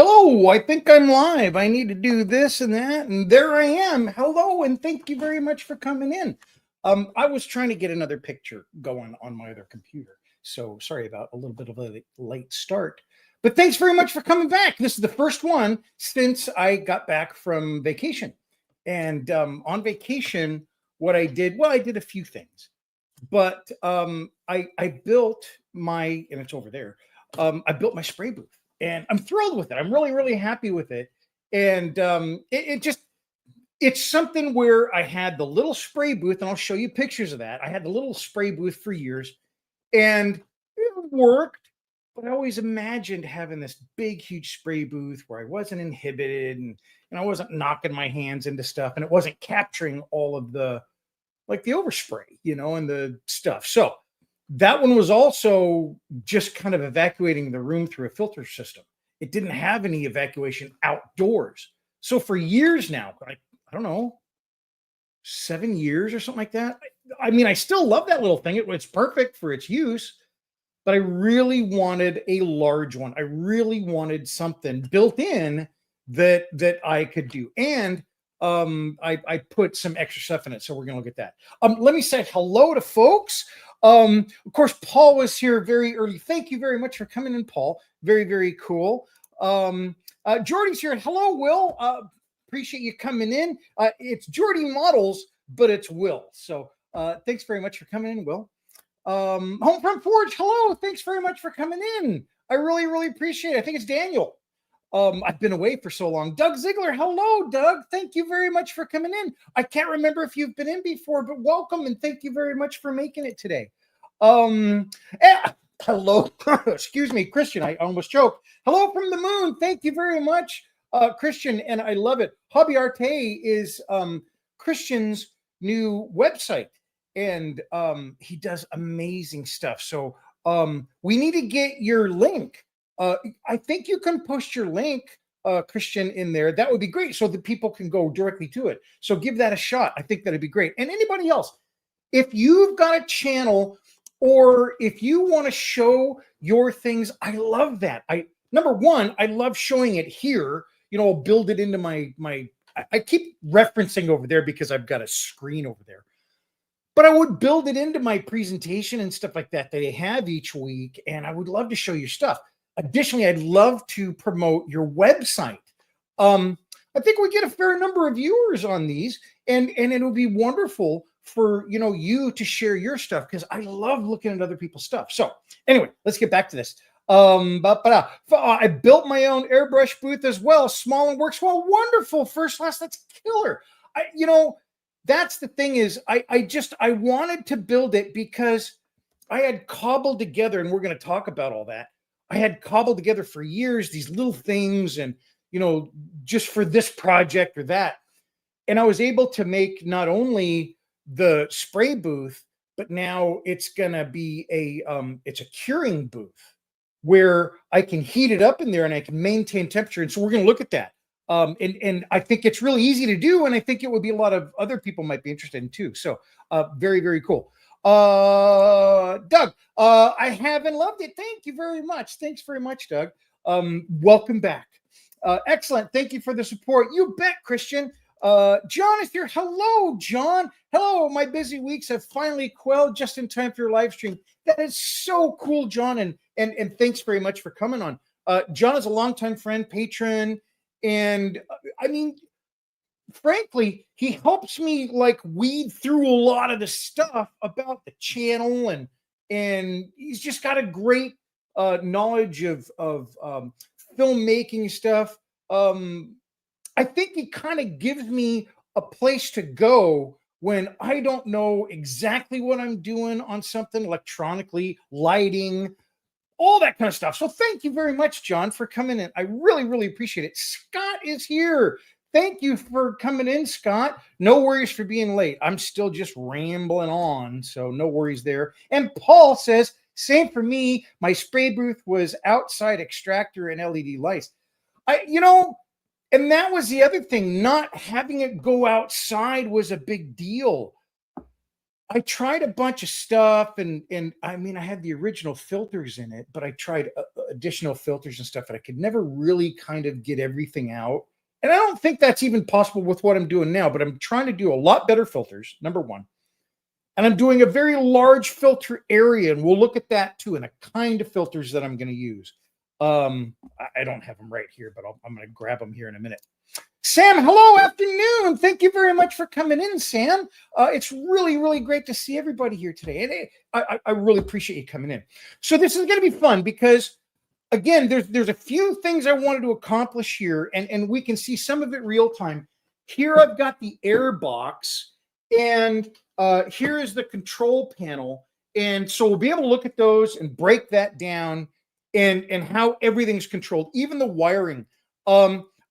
Hello, I think I'm live. I need to do this and that, and there I am. Hello, and thank you very much for coming in. I was trying to get another picture going on my other computer, so sorry about a little bit of a late start. But thanks very much for coming back. This is the first one since I got back from vacation. And on vacation, what I did, well, I did a few things, but I built my, and it's over there. I built my spray booth, and I'm thrilled with it. I'm really happy with it, and it just it's something where I had the little spray booth, and I'll show you pictures of that. I had the little spray booth for years, and it worked. But I always imagined having this big, huge spray booth where I wasn't inhibited and I wasn't knocking my hands into stuff, and it wasn't capturing all of the like the overspray, and the stuff. So that one was also just kind of evacuating the room through a filter system. It didn't have any evacuation outdoors. So for years now, I don't know, 7 years or something like that. I mean, I still love that little thing. It's perfect for its use, but I really wanted a large one. I really wanted something built in that I could do. And I put some extra stuff in it. So we're going to look at that. Let me say hello to folks. Of course, Paul was here very early. Thank you very much for coming in, Paul. Very cool. Jordy's here. Hello, Will. Appreciate you coming in. It's Jordy Models, but it's Will. So thanks very much for coming in, Will. Homefront Forge, hello. Thanks very much for coming in. I really appreciate it. I think it's Daniel. I've been away for so long. Doug Ziegler, hello, Doug. Thank you very much for coming in. I can't remember if you've been in before, but welcome and thank you very much for making it today. Hello, excuse me, Christian. I almost choked. Hello from the moon. Thank you very much, Christian, and I love it. Hobby Arte is Christian's new website, and he does amazing stuff. So we need to get your link. I think you can post your link, Christian, in there. That would be great so that people can go directly to it. So give that a shot. I think that'd be great. And anybody else, if you've got a channel or if you want to show your things, I love that. Number one, I love showing it here. I'll build it into I keep referencing over there because I've got a screen over there. But I would build it into my presentation and stuff like that I have each week, and I would love to show your stuff. Additionally, I'd love to promote your website. I think we get a fair number of viewers on these, and it'll be wonderful for you to share your stuff because I love looking at other people's stuff. So anyway, let's get back to this. I built my own airbrush booth as well, small and works well. Wonderful, first class. That's killer. That's the thing is I wanted to build it because I had cobbled together, and we're going to talk about all that. I had cobbled together for years these little things and, just for this project or that. And I was able to make not only the spray booth, but now it's going to be it's a curing booth where I can heat it up in there and I can maintain temperature. And so we're going to look at that. And I think it's really easy to do. And I think it would be a lot of other people might be interested in too. So very cool. Doug, I haven't loved it. Thank you very much. Thanks very much, Doug. Welcome back. Excellent. Thank you for the support. You bet, Christian. John is here. Hello, John. Hello. My busy weeks have finally quelled just in time for your live stream. That is so cool, John. And thanks very much for coming on. John is a longtime friend, patron, and I mean, frankly, he helps me like weed through a lot of the stuff about the channel, and he's just got a great knowledge of filmmaking stuff. I think he kind of gives me a place to go when I don't know exactly what I'm doing on something electronically, lighting, all that kind of stuff. So thank you very much, John, for coming in. I really appreciate it. Scott is here. Thank you for coming in, Scott. No worries for being late. I'm still just rambling on, so no worries there. And Paul says, same for me. My spray booth was outside extractor and LED lights. And that was the other thing. Not having it go outside was a big deal. I tried a bunch of stuff, and I mean, I had the original filters in it, but I tried additional filters and stuff, and I could never really kind of get everything out. And I don't think that's even possible with what I'm doing now, but I'm trying to do a lot better filters, number one. And I'm doing a very large filter area, and we'll look at that too, and the kind of filters that I'm going to use. I don't have them right here, but I'm going to grab them here in a minute. Sam, hello, afternoon. Thank you very much for coming in, Sam. It's really, really great to see everybody here today. And I really appreciate you coming in. So this is going to be fun because, again, there's a few things I wanted to accomplish here, and we can see some of it real time. Here I've got the air box, and here is the control panel. And so we'll be able to look at those and break that down and how everything's controlled, even the wiring.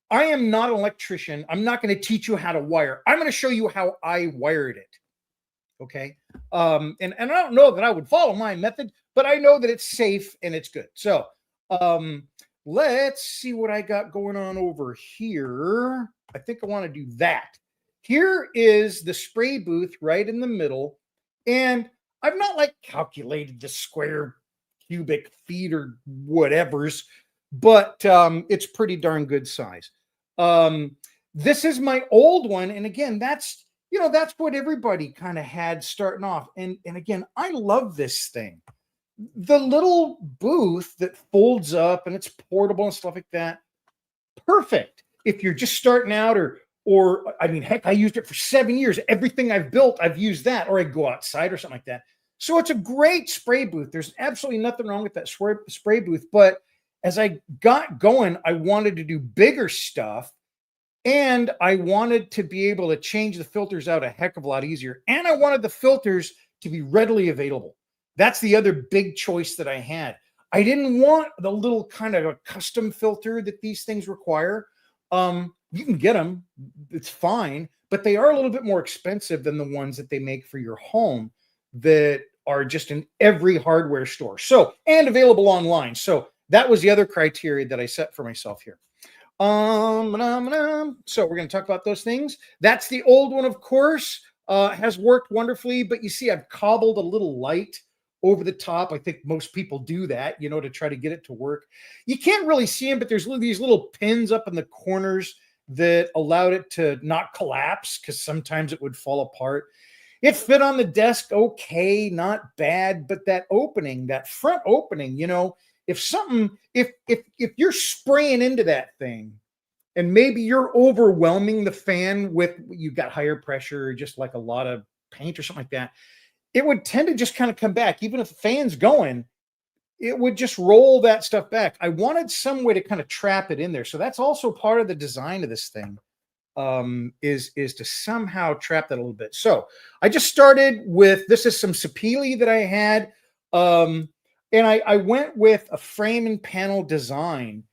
I am not an electrician. I'm not going to teach you how to wire. I'm going to show you how I wired it. Okay. And I don't know that I would follow my method, but I know that it's safe and it's good. So let's see what I got going on over here. I think I want to do that. Here is the spray booth right in the middle. And I've not like calculated the square cubic feet or whatever's, but it's pretty darn good size. This is my old one. And again, that's what everybody kind of had starting off. And again, I love this thing. The little booth that folds up and it's portable and stuff like that. Perfect. If you're just starting out or I mean, heck, I used it for 7 years. Everything I've built, I've used that, or I go outside or something like that. So it's a great spray booth. There's absolutely nothing wrong with that spray booth. But as I got going, I wanted to do bigger stuff, and I wanted to be able to change the filters out a heck of a lot easier. And I wanted the filters to be readily available. That's the other big choice that I had. I didn't want the little kind of a custom filter that these things require. You can get them. It's fine, but they are a little bit more expensive than the ones that they make for your home that are just in every hardware store. So, and available online. So that was the other criteria that I set for myself here. So we're going to talk about those things. That's the old one, of course, has worked wonderfully, but you see I've cobbled a little light over the top. I think most people do that, to try to get it to work. You can't really see them, but there's these little pins up in the corners that allowed it to not collapse because sometimes it would fall apart. It fit on the desk okay, not bad, but that opening, that front opening, if you're spraying into that thing and maybe you're overwhelming the fan with, you've got higher pressure, just like a lot of paint or something like that, it would tend to just kind of come back. Even if the fan's going, it would just roll that stuff back. I wanted some way to kind of trap it in there. So that's also part of the design of this thing, is to somehow trap that a little bit. So I just started with, this is some sapele that I had. And I went with a frame and panel design,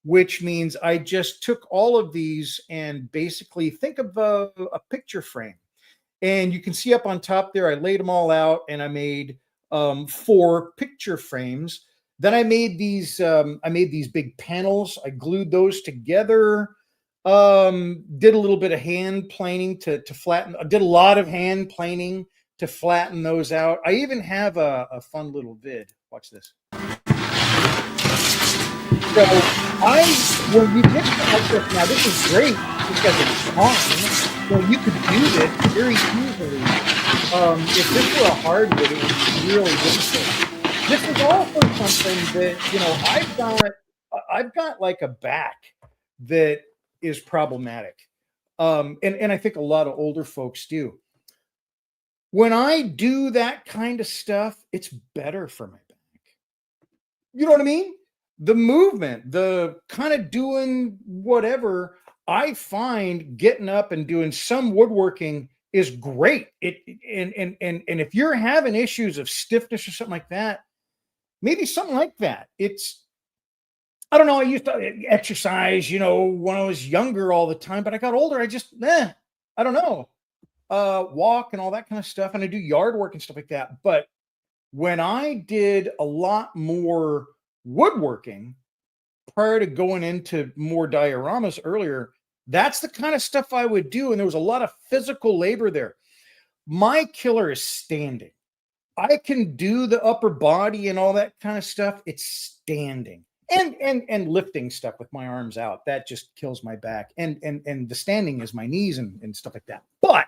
which means I just took all of these and basically think of a picture frame. And you can see up on top there, I laid them all out and I made 4 picture frames. Then I made these big panels. I glued those together. Did a little bit of hand planing to flatten. I did a lot of hand planing to flatten those out. I even have a fun little vid. Watch this. So when you get like this, now this is great because it's on. So you could do this very easily. If this were a hardwood, it would be really difficult. This is also something that, I've got like a back that is problematic. And I think a lot of older folks do. When I do that kind of stuff, it's better for my back. You know what I mean? The movement, the kind of doing whatever, I find getting up and doing some woodworking is great. And if you're having issues of stiffness or something like that, maybe something like that. I don't know. I used to exercise, when I was younger all the time, but I got older. I just, I don't know, walk and all that kind of stuff. And I do yard work and stuff like that. But when I did a lot more woodworking prior to going into more dioramas earlier, that's the kind of stuff I would do. And there was a lot of physical labor there. My killer is standing. I can do the upper body and all that kind of stuff. It's standing. and lifting stuff with my arms out, that just kills my back. And the standing is my knees and stuff like that. But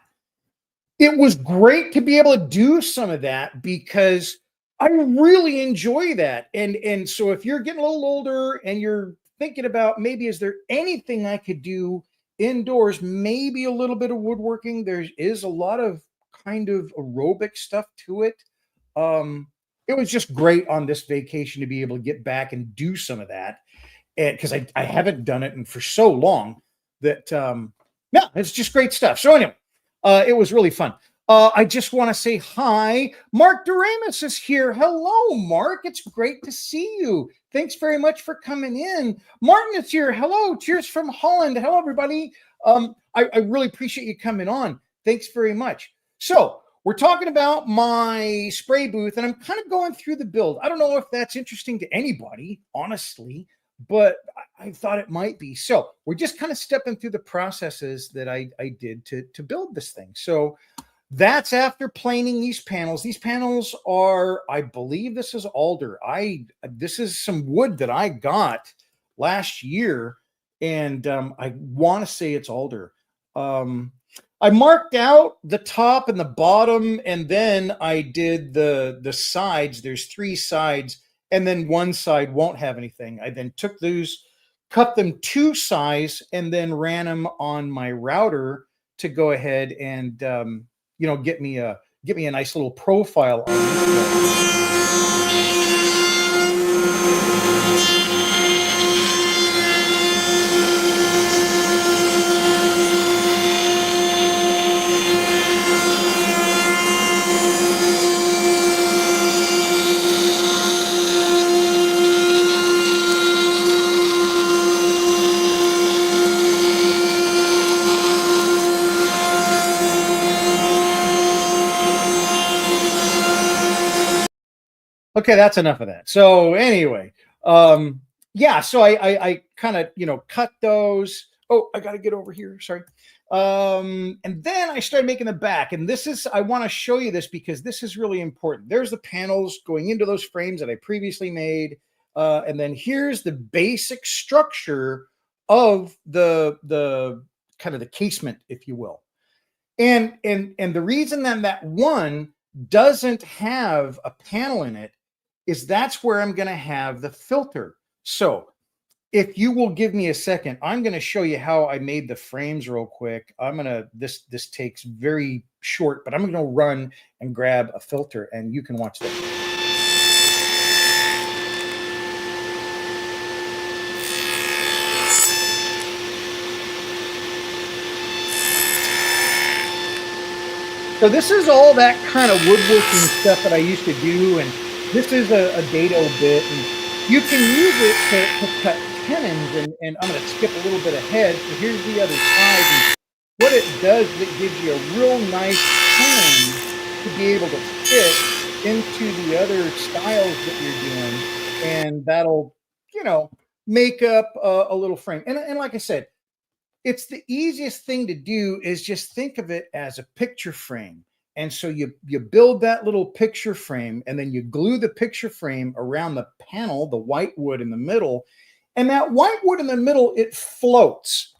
it was great to be able to do some of that because I really enjoy that. And so if you're getting a little older and you're thinking about maybe is there anything I could do indoors, maybe a little bit of woodworking. There is a lot of kind of aerobic stuff to it. It was just great on this vacation to be able to get back and do some of that. And because I haven't done it and for so long that yeah, it's just great stuff. So anyway, it was really fun. I just want to say hi. Mark Doremus is here. Hello, Mark. It's great to see you. Thanks very much for coming in. Martin is here. Hello. Cheers from Holland. Hello, everybody. I really appreciate you coming on. Thanks very much. So we're talking about my spray booth, and I'm kind of going through the build. I don't know if that's interesting to anybody, honestly, but I thought it might be. So we're just kind of stepping through the processes that I did to build this thing. So that's after planing these panels. These panels are, I believe this is alder. This is some wood that I got last year, and I want to say it's alder. I marked out the top and the bottom, and then I did the sides. There's 3 sides, and then one side won't have anything. I then took those, cut them to size, and then ran them on my router to go ahead and get me a nice little profile on this. Okay, that's enough of that. So anyway, yeah, so I kind of, cut those. Oh, I got to get over here. Sorry. And then I started making the back. And I want to show you this because this is really important. There's the panels going into those frames that I previously made. And then here's the basic structure of the kind of the casement, if you will. And the reason that one doesn't have a panel in it is that's where I'm going to have the filter. So if you will give me a second, I'm going to show you how I made the frames real quick. This takes very short, but I'm going to run and grab a filter and you can watch that. So this is all that kind of woodworking stuff that I used to do, and this is a dado bit, and you can use it to cut tenons, and I'm going to skip a little bit ahead. So here's the other side, and what it does is it gives you a real nice tenon to be able to fit into the other styles that you're doing, and that'll, make up a little frame. And like I said, it's the easiest thing to do is just think of it as a picture frame. And so you build that little picture frame, and then you glue the picture frame around the panel, the white wood in the middle. And that white wood in the middle, it floats.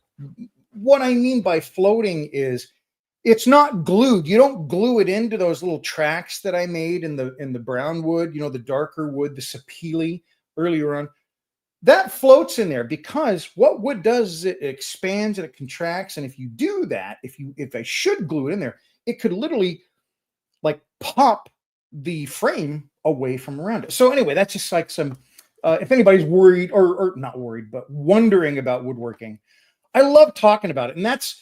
What I mean by floating is it's not glued. You don't glue it into those little tracks that I made in the brown wood, the darker wood, the sapele earlier on. That floats in there because what wood does is it expands and it contracts. And if you do that, if I should glue it in there, it could literally like pop the frame away from around it. So anyway, that's just like some, if anybody's worried or not worried, but wondering about woodworking, I love talking about it. And that's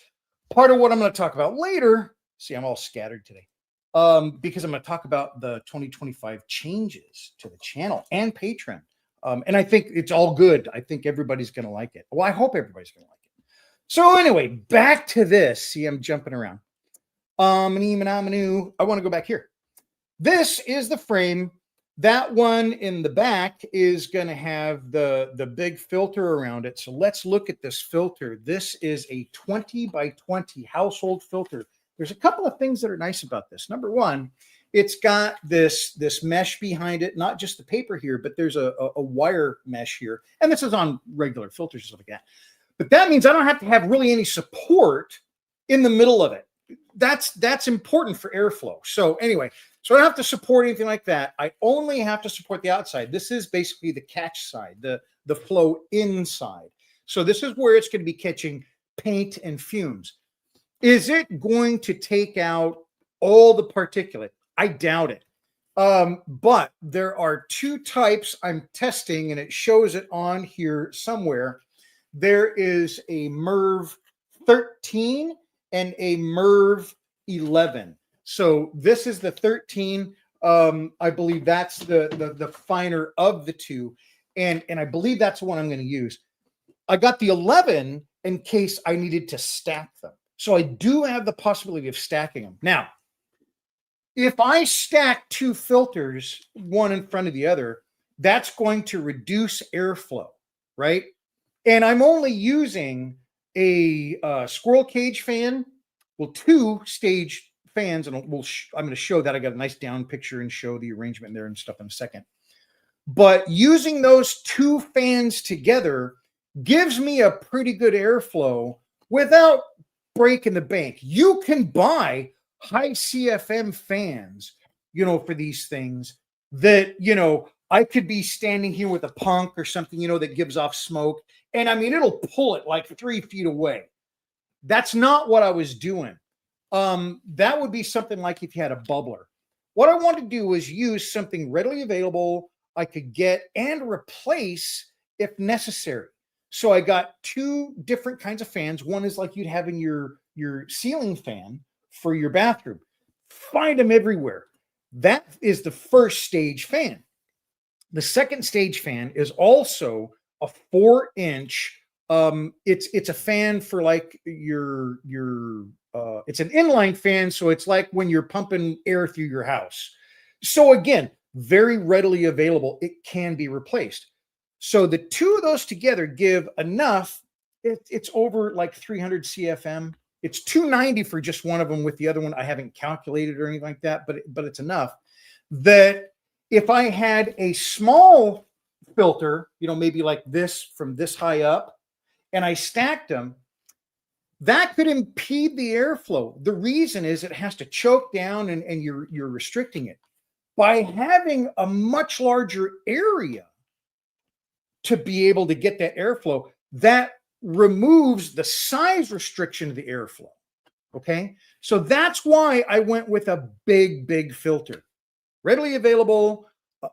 part of what I'm going to talk about later. See, I'm all scattered today because I'm going to talk about the 2025 changes to the channel and Patreon. And I think it's all good. I think everybody's going to like it. Well, I hope everybody's going to like it. So anyway, back to this. See, I'm jumping around. I want to go back here. This is the frame. That one in the back is going to have the big filter around it. So let's look at this filter. This is a 20 by 20 household filter. There's a couple of things that are nice about this. Number one, It's got this mesh behind it, not just the paper here, but there's a wire mesh here. And this is on regular filters and stuff like that. But that means I don't have to have really any support in the middle of it. That's important for airflow. So anyway, so I don't have to support anything like that. I only have to support the outside. This is basically the catch side, the flow inside. So this is where it's going to be catching paint and fumes. Is it going to take out all the particulate? I doubt it. But there are two types I'm testing, and it shows it on here somewhere. There is a MERV 13 and a MERV 11. So this is the 13. I believe that's the finer of the two. And I believe that's the one I'm going to use. I got the 11 in case I needed to stack them. So I do have the possibility of stacking them. Now, if I stack two filters, one in front of the other, that's going to reduce airflow, right? And I'm only using a squirrel cage fan, well, two stage fans, and I'm going to show that. I got a nice down picture and show the arrangement there and stuff in a second. But using those two fans together gives me a pretty good airflow without breaking the bank. You can buy high CFM fans, for these things that, I could be standing here with a punk or something, that gives off smoke. And I mean, it'll pull it like 3 feet away. That's not what I was doing. That would be something like if you had a bubbler. What I want to do is use something readily available I could get and replace if necessary. So I got two different kinds of fans. One is like you'd have in your ceiling fan for your bathroom. Find them everywhere. That is the first stage fan. The second stage fan is also a 4-inch. It's a fan for like your it's an inline fan, so it's like when you're pumping air through your house. So again, very readily available. It can be replaced. So the two of those together give enough. It's over like 300 CFM. It's 290 for just one of them. With the other one, I haven't calculated or anything like that, but it's enough that if I had a small filter, maybe like this from this high up, and I stacked them, that could impede the airflow. The reason is it has to choke down and you're restricting it. By having a much larger area to be able to get that airflow, that removes the size restriction of the airflow. Okay. So that's why I went with a big filter. Readily available.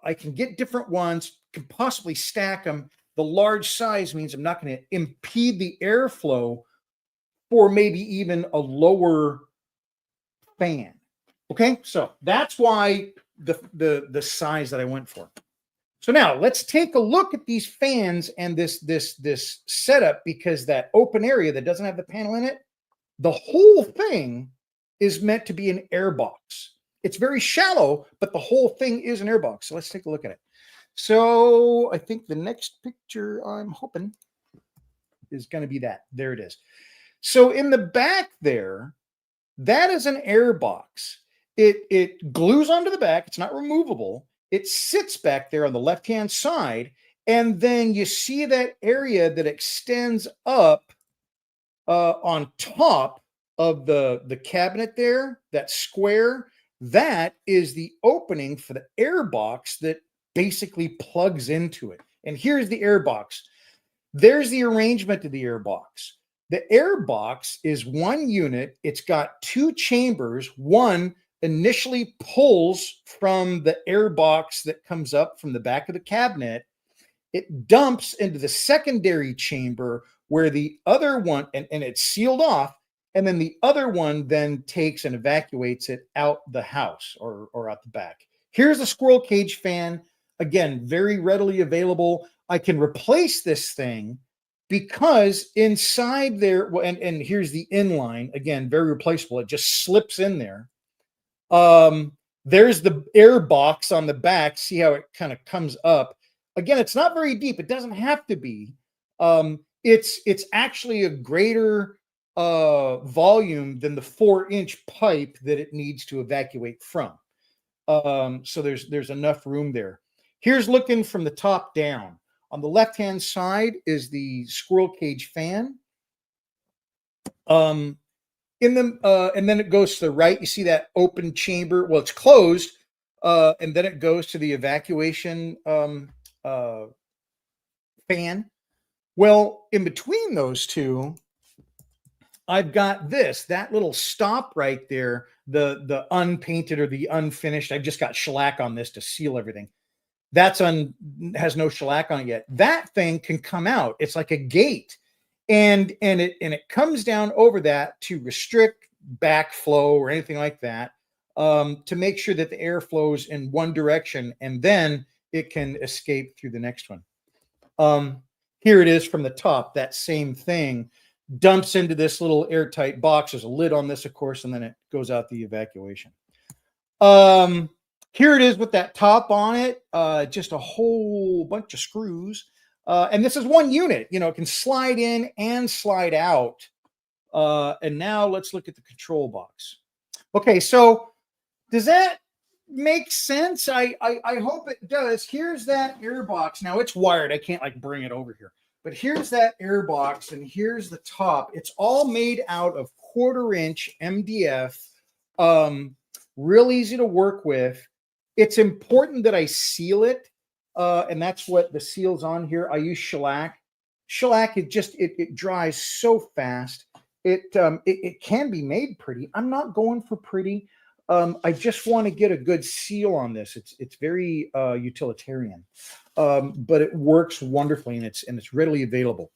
I can get different ones, can possibly stack them. The large size means I'm not going to impede the airflow for maybe even a lower fan. Okay. So that's why the size that I went for. So now let's take a look at these fans and this setup, because that open area that doesn't have the panel in it, the whole thing is meant to be an air box. It's very shallow, but the whole thing is an air box. So let's take a look at it. So I think the next picture I'm hoping is going to be that. There it is. So in the back there, that is an air box. It glues onto the back. It's not removable. It sits back there on the left-hand side, and then you see that area that extends up on top of the cabinet there, that square. That is the opening for the air box that basically plugs into it. And here's the air box. There's the arrangement of the air box. The air box is one unit. It's got two chambers. One initially pulls from the air box that comes up from the back of the cabinet. It dumps into the secondary chamber where the other one, and it's sealed off, and then the other one then takes and evacuates it out the house or out the back. Here's the squirrel cage fan. Again, very readily available. I can replace this thing because inside there, and here's the inline. Again, very replaceable. It just slips in there. There's the air box on the back. See how it kind of comes up. Again, it's not very deep. It doesn't have to be. It's actually a greater volume than the 4-inch pipe that it needs to evacuate from. So there's enough room there. Here's looking from the top down. On the left-hand side is the squirrel cage fan. In the and then it goes to the right. You see that open chamber? Well, it's closed, and then it goes to the evacuation fan. Well, in between those two, I've got that little stop right there, the unpainted or the unfinished. I've just got shellac on this to seal everything. Has no shellac on it yet. That thing can come out. It's like a gate, and it comes down over that to restrict backflow or anything like that, to make sure that the air flows in one direction, and then it can escape through the next one. Here it is from the top. That same thing dumps into this little airtight box. There's a lid on this, of course, and then it goes out the evacuation. Here it is with that top on it, just a whole bunch of screws. And this is one unit, it can slide in and slide out. And now let's look at the control box. Okay, so does that make sense? I hope it does. Here's that air box. Now it's wired. I can't like bring it over here. But here's that air box, and here's the top. It's all made out of 1/4-inch MDF. Real easy to work with. It's important that I seal it, and that's what the seal's on here. I use shellac. Shellac, it dries so fast. It can be made pretty. I'm not going for pretty. I just want to get a good seal on this. It's very utilitarian, but it works wonderfully, and it's readily available.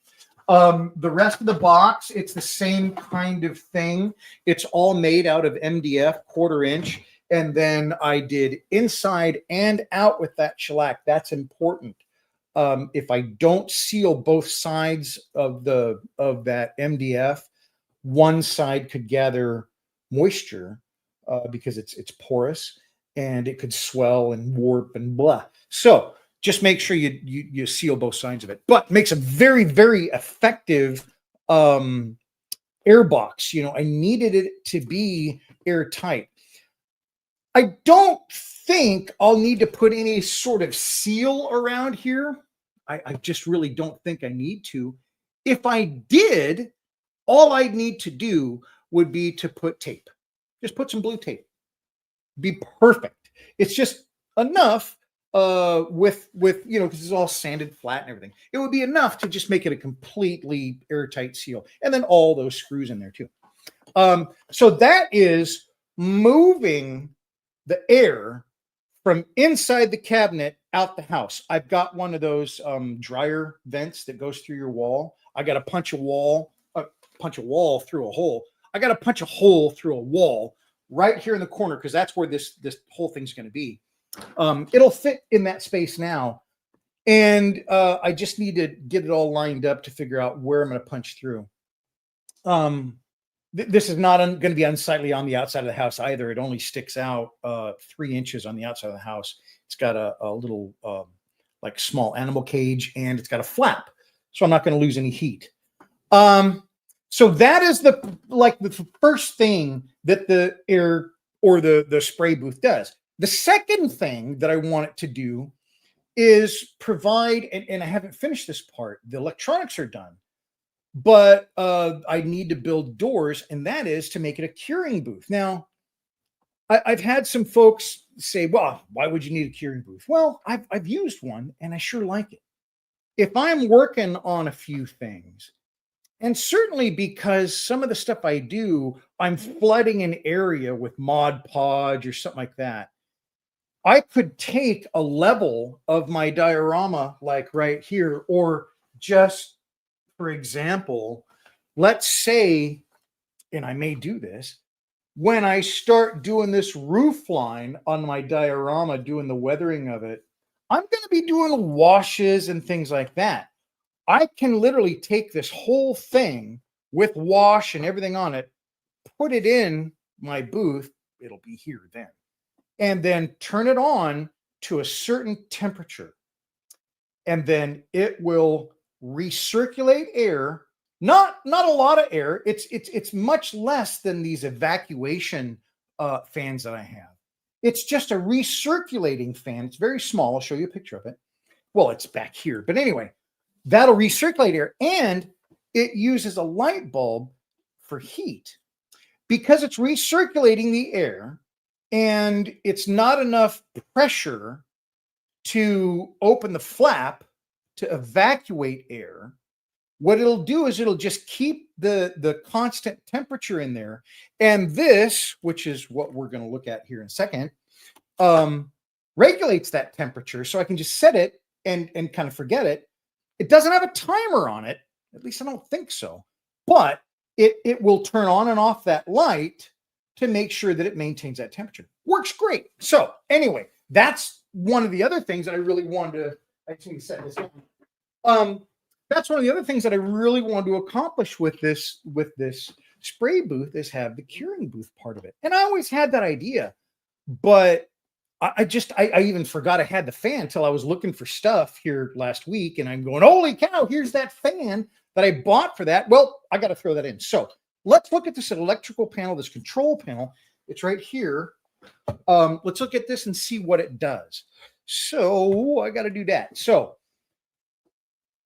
The rest of the box, it's the same kind of thing. It's all made out of MDF, 1/4-inch. And then I did inside and out with that shellac. That's important. If I don't seal both sides of that MDF, one side could gather moisture because it's porous, and it could swell and warp and blah. So just make sure you seal both sides of it. But it makes a very, very effective air box. I needed it to be airtight. I don't think I'll need to put any sort of seal around here. I just really don't think I need to. If I did, all I'd need to do would be to put tape. Just put some blue tape. Be perfect. It's just enough with because it's all sanded flat and everything. It would be enough to just make it a completely airtight seal. And then all those screws in there too. So that is moving the air from inside the cabinet out the house. I've got one of those dryer vents that goes through your wall. I got to punch a wall through a hole. I got to punch a hole through a wall right here in the corner, because that's where this whole thing's going to be. It'll fit in that space now, and I just need to get it all lined up to figure out where I'm going to punch through. This is not going to be unsightly on the outside of the house either. It only sticks out 3 inches on the outside of the house. It's got a little like small animal cage, and it's got a flap, so I'm not going to lose any heat. So that is the first thing that the air or the spray booth does. The second thing that I want it to do is provide, and I haven't finished this part. The electronics are done, but I need to build doors, and that is to make it a curing booth. Now, I've had some folks say, well, why would you need a curing booth? Well, I've used one, and I sure like it. If I'm working on a few things, and certainly because some of the stuff I do, I'm flooding an area with Mod Podge or something like that, I could take a level of my diorama like right here, or just, for example, let's say, and I may do this, when I start doing this roof line on my diorama, doing the weathering of it, I'm going to be doing washes and things like that. I can literally take this whole thing with wash and everything on it, put it in my booth, it'll be here then, and then turn it on to a certain temperature. And then it will recirculate air, not a lot of air. It's much less than these evacuation fans that I have. It's just a recirculating fan. It's very small. I'll show you a picture of it. Well, it's back here. But anyway, that'll recirculate air, and it uses a light bulb for heat. Because it's recirculating the air and it's not enough pressure to open the flap to evacuate air, what it'll do is it'll just keep the constant temperature in there. And this, which is what we're going to look at here in a second, regulates that temperature. So I can just set it and kind of forget it. It doesn't have a timer on it. At least I don't think so. But it will turn on and off that light to make sure that it maintains that temperature. Works great. So anyway, that's one of the other things that I really wanted to, I just need to set this down. That's one of the other things that I really wanted to accomplish with this spray booth is have the curing booth part of it. And I always had that idea, but I even forgot I had the fan until I was looking for stuff here last week, and I'm going, holy cow, here's that fan that I bought for that. Well, I got to throw that in. So let's look at this electrical panel, this control panel. It's right here. Let's look at this and see what it does. So I got to do that. So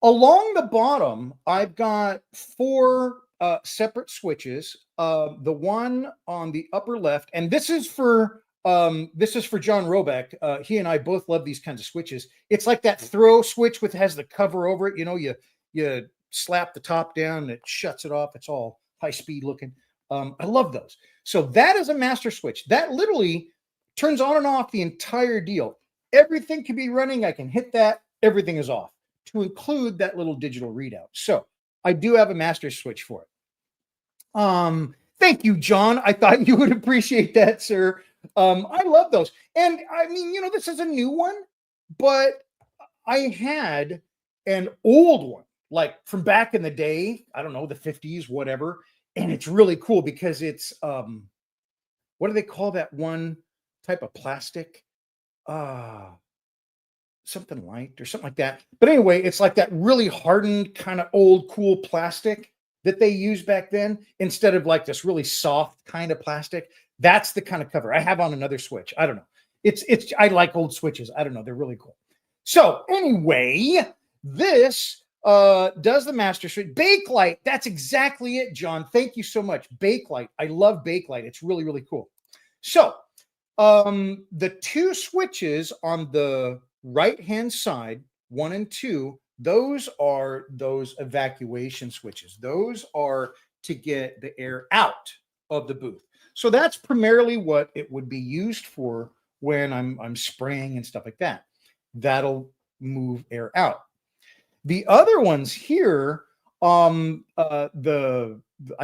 along the bottom, I've got 4 separate switches. The one on the upper left, and this is for John Robeck. He and I both love these kinds of switches. It's like that throw switch with has the cover over it. You know, you slap the top down and it shuts it off. It's all high speed looking. I love those. So that is a master switch that literally turns on and off the entire deal. Everything can be running. I can hit that. Everything is off, to include that little digital readout. So I do have a master switch for it. Thank you, John. I thought you would appreciate that, sir. I love those. And I mean, you know, this is a new one, but I had an old one, like from back in the day, I don't know, the 50s, whatever. And it's really cool because it's, what do they call that one type of plastic? Something light or something like that. But anyway, it's like that really hardened kind of old, cool plastic that they used back then, instead of like this really soft kind of plastic. That's the kind of cover I have on another switch. I don't know. I like old switches. I don't know. They're really cool. So anyway, this does the master switch. Bakelite. That's exactly it, John. Thank you so much. Bakelite. I love Bakelite. It's really, really cool. So the 2 switches on the right-hand side, 1 and 2, those are those evacuation switches. Those are to get the air out of the booth. So that's primarily what it would be used for when I'm spraying and stuff like that. That'll move air out. The other ones here, I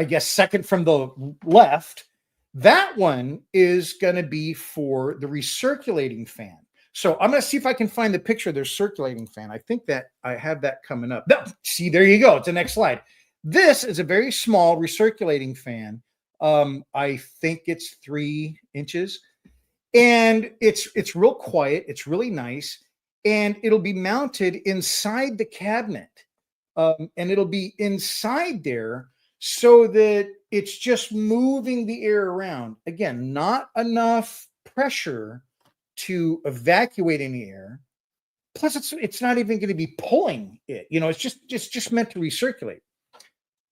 guess second from the left, that one is going to be for the recirculating fan. So I'm going to see if I can find the picture of their circulating fan. I think that I have that coming up. No, see, there you go. It's the next slide. This is a very small recirculating fan. I think it's 3 inches, and it's real quiet. It's really nice, and it'll be mounted inside the cabinet, and it'll be inside there so that it's just moving the air around. Again, not enough pressure to evacuate any air. Plus, it's not even going to be pulling it. You know, it's just meant to recirculate.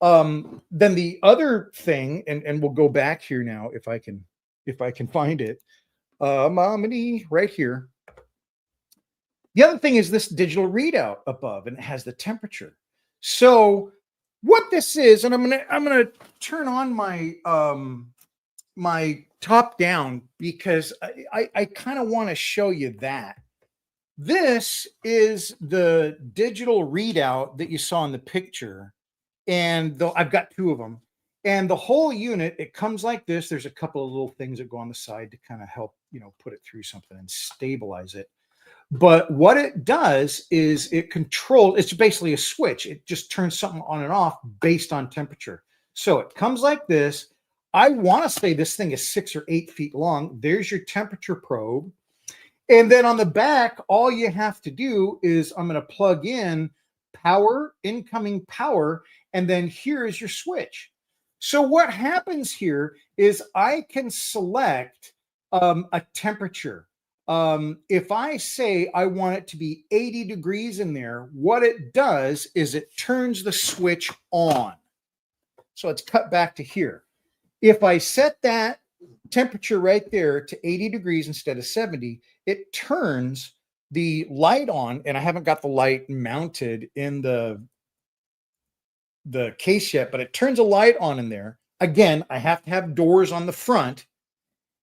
Then the other thing, and we'll go back here now if I can find it. Right here. The other thing is this digital readout above, and it has the temperature. So what this is, and I'm gonna turn on my my top down because I kind of want to show you that. This is the digital readout that you saw in the picture. And I've got 2 of them. And the whole unit, it comes like this. There's a couple of little things that go on the side to kind of help, you know, put it through something and stabilize it. But what it does is it controls, it's basically a switch. It just turns something on and off based on temperature. So it comes like this. I want to say this thing is 6 or 8 feet long. There's your temperature probe. And then on the back, all you have to do is I'm going to plug in power, incoming power, and then here is your switch. So what happens here is I can select A temperature. If I say I want it to be 80 degrees in there, what it does is it turns the switch on. So it's cut back to here. If I set that temperature right there to 80 degrees instead of 70, it turns the light on, and I haven't got the light mounted in the case yet, but it turns a light on in there. Again, I have to have doors on the front,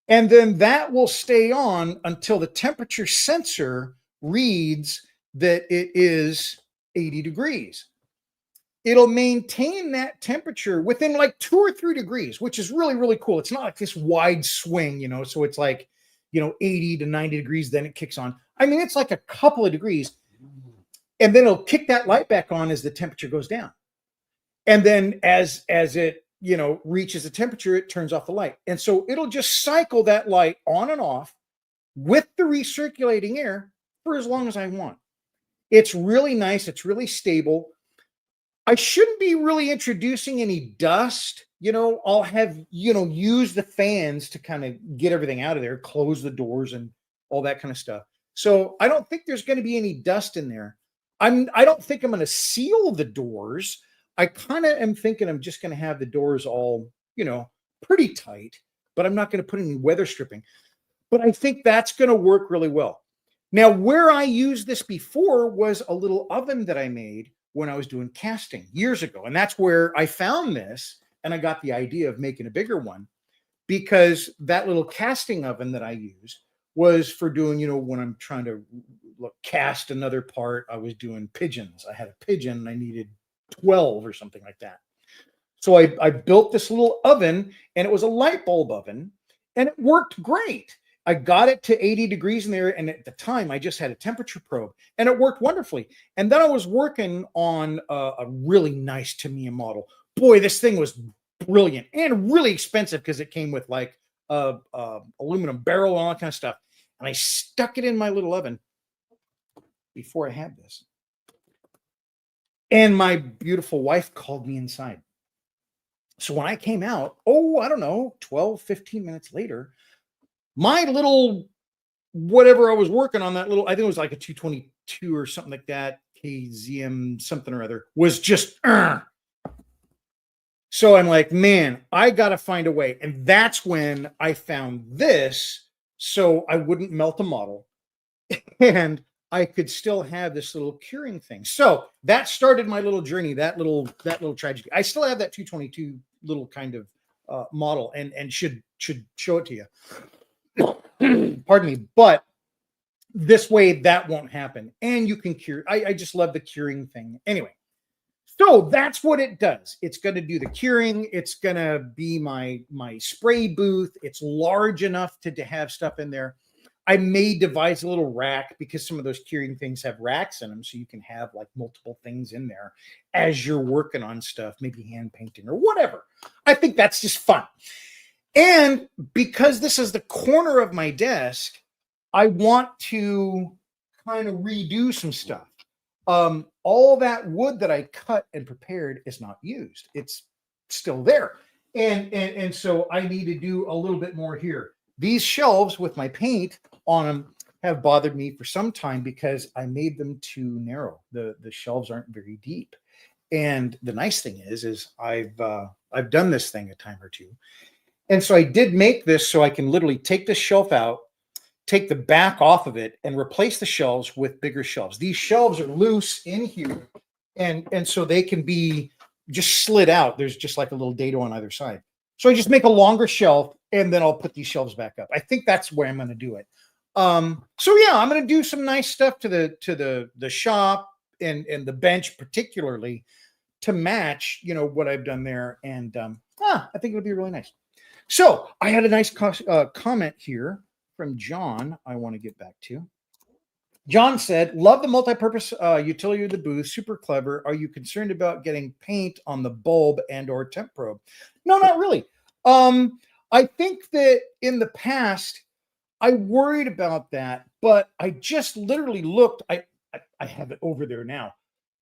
and then that will stay on until the temperature sensor reads that it is 80 degrees. It'll maintain that temperature within like 2 or 3 degrees, which is really, really cool. It's not like this wide swing, you know, so it's like, you know, 80 to 90 degrees, then it kicks on. I mean, it's like a couple of degrees, and then it'll kick that light back on as the temperature goes down. And then as it, you know, reaches the temperature, it turns off the light. And so it'll just cycle that light on and off with the recirculating air for as long as I want. It's really nice. It's really stable. I shouldn't be really introducing any dust. You know, I'll have, you know, use the fans to kind of get everything out of there, close the doors and all that kind of stuff. So I don't think there's going to be any dust in there. I don't think I'm going to seal the doors. I kind of am thinking I'm just going to have the doors all, you know, pretty tight, but I'm not going to put any weather stripping. But I think that's going to work really well. Now, where I used this before was a little oven that I made when I was doing casting years ago. And that's where I found this, and I got the idea of making a bigger one, because that little casting oven that I used was for doing, you know, when I'm trying to cast another part. I was doing pigeons. I had a pigeon and I needed 12 or something like that. So I built this little oven, and it was a light bulb oven, and it worked great. I got it to 80 degrees in there, and at the time I just had a temperature probe, and it worked wonderfully. And then I was working on a really nice Tamiya model. Boy, this thing was brilliant and really expensive because it came with like aluminum barrel and all that kind of stuff. And I stuck it in my little oven before I had this. And my beautiful wife called me inside. So when I came out, I don't know, 12, 15 minutes later, my little, whatever I was working on, that little, I think it was like a 222 or something like that, KZM something or other, was just, So I'm like, man, I got to find a way. And that's when I found this, so I wouldn't melt a model. And I could still have this little curing thing. So that started my little journey, that little tragedy. I still have that 222 little kind of model, and should show it to you. Pardon me, but this way that won't happen, and you can cure. I just love the curing thing. Anyway, so that's what it does. It's going to do the curing. It's going to be my spray booth. It's large enough to have stuff in there. I may devise a little rack, because some of those curing things have racks in them, so you can have like multiple things in there as you're working on stuff, maybe hand painting or whatever. I think that's just fun. And because this is the corner of my desk, I want to kind of redo some stuff. All that wood that I cut and prepared is not used. It's still there. And so I need to do a little bit more here. These shelves with my paint on them have bothered me for some time because I made them too narrow. The shelves aren't very deep. And the nice thing is I've done this thing a time or two. And so I did make this so I can literally take the shelf out, take the back off of it, and replace the shelves with bigger shelves. These shelves are loose in here, and so they can be just slid out. There's just like a little dado on either side. So I just make a longer shelf, and then I'll put these shelves back up. I think that's where I'm going to do it. So yeah, I'm going to do some nice stuff to the shop and the bench, particularly, to match, you know, what I've done there. And I think it'll be really nice. So I had a nice comment here from John I want to get back to. John said, love the multi-purpose utility of the booth. Super clever. Are you concerned about getting paint on the bulb and or temp probe? No, not really. I think that in the past, I worried about that, but I just literally looked. I have it over there now.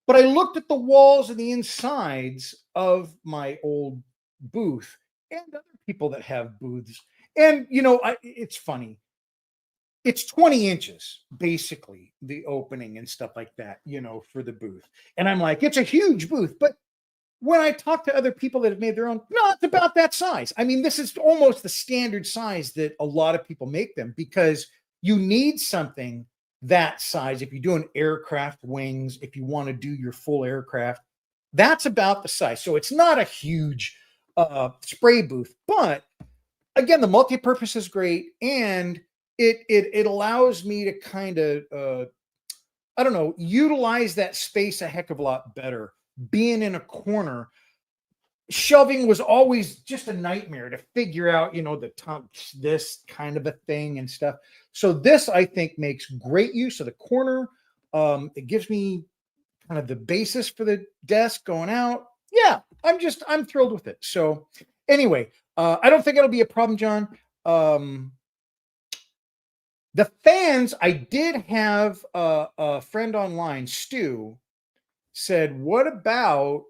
But I looked at the walls and the insides of my old booth and other people that have booths. And it's funny. It's 20 inches, basically, the opening and stuff like that, for the booth. And I'm like, it's a huge booth. But when I talk to other people that have made their own, no, it's about that size. I mean, this is almost the standard size that a lot of people make them, because you need something that size. If you're doing aircraft wings, if you want to do your full aircraft, that's about the size. So it's not a huge spray booth, but again, the multi-purpose is great, and it allows me to kind of I don't know, utilize that space a heck of a lot better. Being in a corner, shelving was always just a nightmare to figure out, the top, this kind of a thing and stuff. So this, I think, makes great use of the corner. It gives me kind of the basis for the desk going out. Yeah, I'm thrilled with it. So anyway, I don't think it'll be a problem, John. The fans, I did have a friend online, Stu, said, what about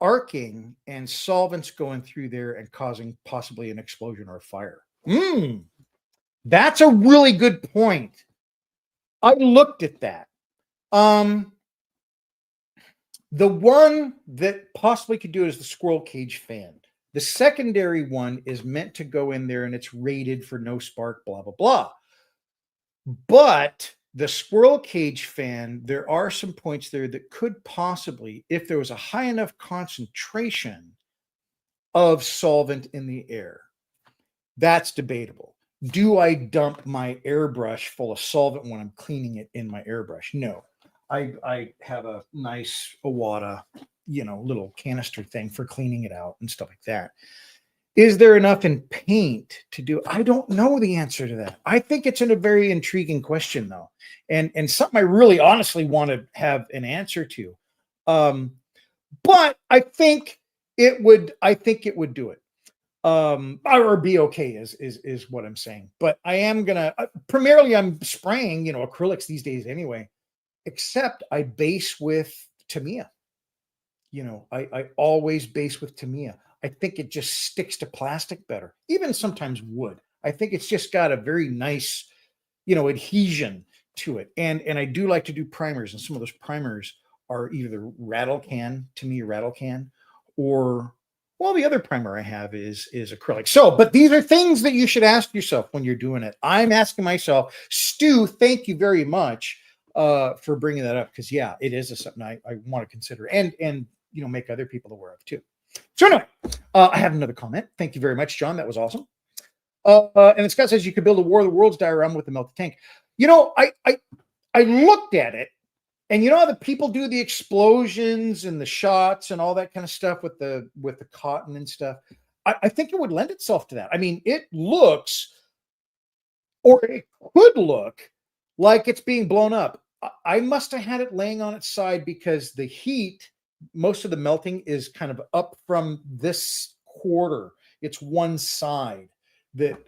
arcing and solvents going through there and causing possibly an explosion or a fire? That's a really good point. I looked at that. The one that possibly could do it is the squirrel cage fan. The secondary one is meant to go in there and it's rated for no spark, blah, blah, blah. But the squirrel cage fan, there are some points there that could possibly, if there was a high enough concentration of solvent in the air, that's debatable. Do I dump my airbrush full of solvent when I'm cleaning it in my airbrush? No. I have a nice Awada, little canister thing for cleaning it out and stuff like that. Is there enough in paint to do? I don't know the answer to that. I think it's a very intriguing question, though, and something I really honestly want to have an answer to. But I think it would. I think it would do it, or be okay. Is what I'm saying. But I am gonna primarily. I'm spraying, acrylics these days anyway. Except I base with Tamiya. I always base with Tamiya. I think it just sticks to plastic better, even sometimes wood. I think it's just got a very nice, adhesion to it. And I do like to do primers, and some of those primers are either rattle can, or the other primer I have is acrylic. So, but these are things that you should ask yourself when you're doing it. I'm asking myself. Stu, thank you very much for bringing that up, because yeah, it is something I want to consider and make other people aware of too. So anyway, I have another comment. Thank you very much, John. That was awesome. And Scott says you could build a War of the Worlds diorama with the melted tank. I looked at it, and how the people do the explosions and the shots and all that kind of stuff with the cotton and stuff. I think it would lend itself to that. I mean, it looks, or it could look like it's being blown up. I must have had it laying on its side, because the heat, most of the melting is kind of up from this quarter. It's one side that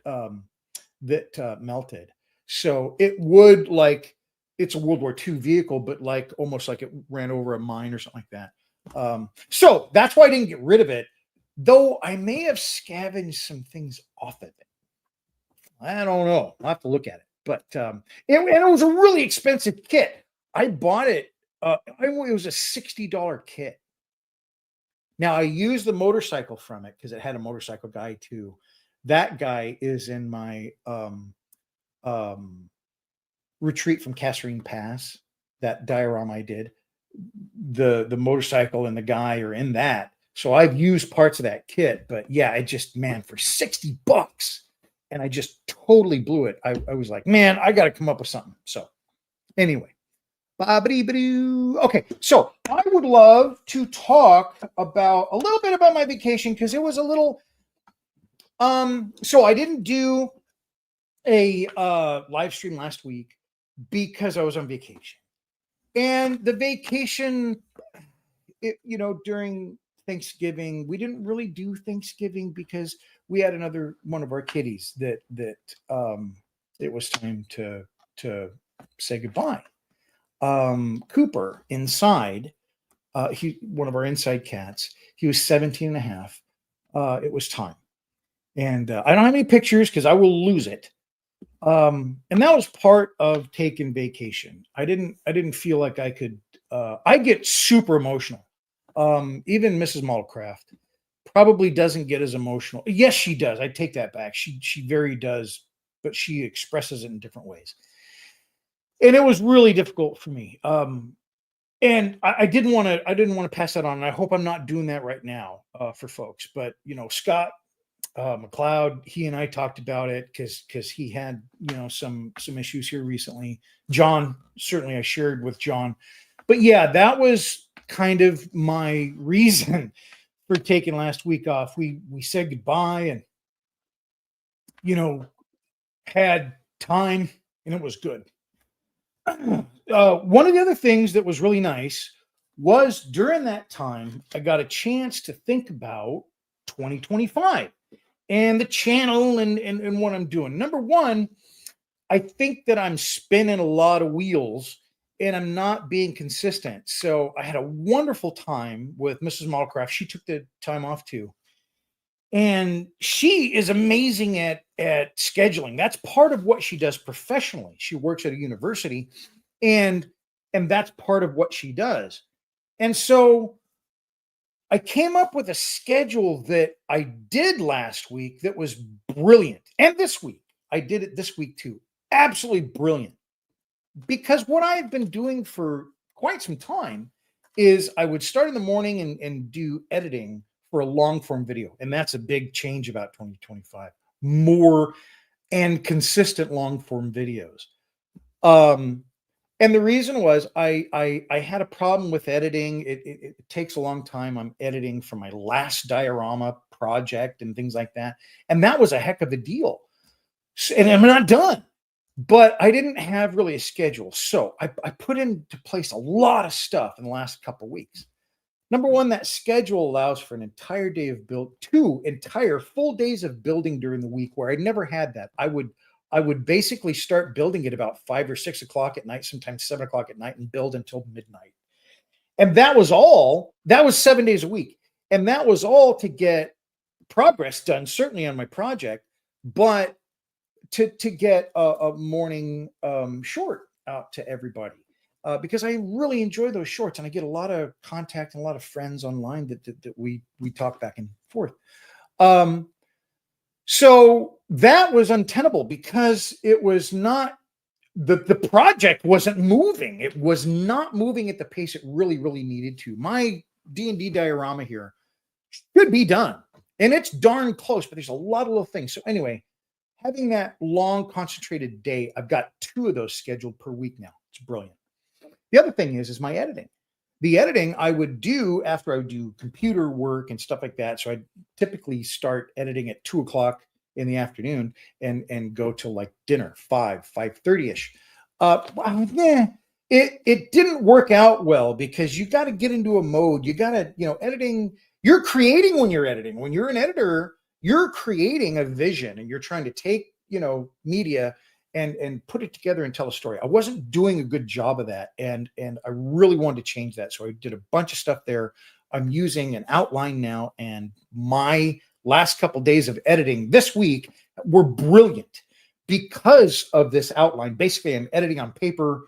melted. So it would, like, it's a World War II vehicle, but like almost like it ran over a mine or something like that. So that's why I didn't get rid of it, though I may have scavenged some things off of it. I don't know. I'll have to look at it. But it was a really expensive kit. I bought it. It was a $60 kit. Now I used the motorcycle from it because it had a motorcycle guy too. That guy is in my retreat from Kasserine Pass. That diorama I did. The motorcycle and the guy are in that. So I've used parts of that kit. But yeah, it just, man, for $60. And I just totally blew it. I was like, man, I got to come up with something. So anyway, okay. So I would love to talk about a little bit about my vacation, because it was a little, so I didn't do a live stream last week because I was on vacation. And the vacation, during Thanksgiving, we didn't really do Thanksgiving because we had another one of our kitties that it was time to say goodbye. Cooper inside, one of our inside cats, he was 17 and a half. It was time. And I don't have any pictures because I will lose it. And that was part of taking vacation. I didn't feel like I could. I get super emotional. Even Mrs. Malcraft probably doesn't get as emotional. Yes, she does. I take that back. She very does, but she expresses it in different ways. And it was really difficult for me. And I didn't want to. I didn't want to pass that on. And I hope I'm not doing that right now for folks. But Scott McLeod, he and I talked about it because he had some issues here recently. John, certainly I shared with John, but yeah, that was kind of my reason for taking last week off. We said goodbye and had time, and it was good. One of the other things that was really nice was during that time I got a chance to think about 2025 and the channel and what I'm doing. Number one, I think that I'm spinning a lot of wheels and I'm not being consistent. So I had a wonderful time with Mrs. Malcraft. She took the time off too. And she is amazing at scheduling. That's part of what she does professionally. She works at a university and that's part of what she does. And so I came up with a schedule that I did last week that was brilliant. And this week, I did it this week too. Absolutely brilliant. Because what I've been doing for quite some time is I would start in the morning and do editing for a long form video. And that's a big change about 2025. More and consistent long form videos. And the reason was I had a problem with editing. It takes a long time. I'm editing for my last diorama project and things like that. And that was a heck of a deal. And I'm not done. But I didn't have really a schedule. So I put into place a lot of stuff in the last couple of weeks. Number one, that schedule allows for an entire day of build, 2 entire full days of building during the week where I never had that. I would basically start building at about 5 or 6 o'clock at night, sometimes 7 o'clock at night, and build until midnight. And that was all. That was 7 days a week. And that was all to get progress done, certainly on my project, but to get a morning short out to everybody. Because I really enjoy those shorts, and I get a lot of contact and a lot of friends online that we talk back and forth. So that was untenable because it was not the project wasn't moving. It was not moving at the pace it really needed to. My D&D diorama here should be done, and it's darn close, but there's a lot of little things. So anyway, having that long concentrated day, I've got 2 of those scheduled per week now. It's brilliant. The other thing is my editing. The editing I would do after I would do computer work and stuff like that. So I typically start editing at 2 o'clock in the afternoon and go till like dinner, 5:30ish. It didn't work out well because you got to get into a mode. You got to, editing, you're creating when you're editing. When you're an editor, you're creating a vision and you're trying to take, media and put it together and tell a story. I wasn't doing a good job of that. And I really wanted to change that. So I did a bunch of stuff there. I'm using an outline now, and my last couple of days of editing this week were brilliant because of this outline. Basically, I'm editing on paper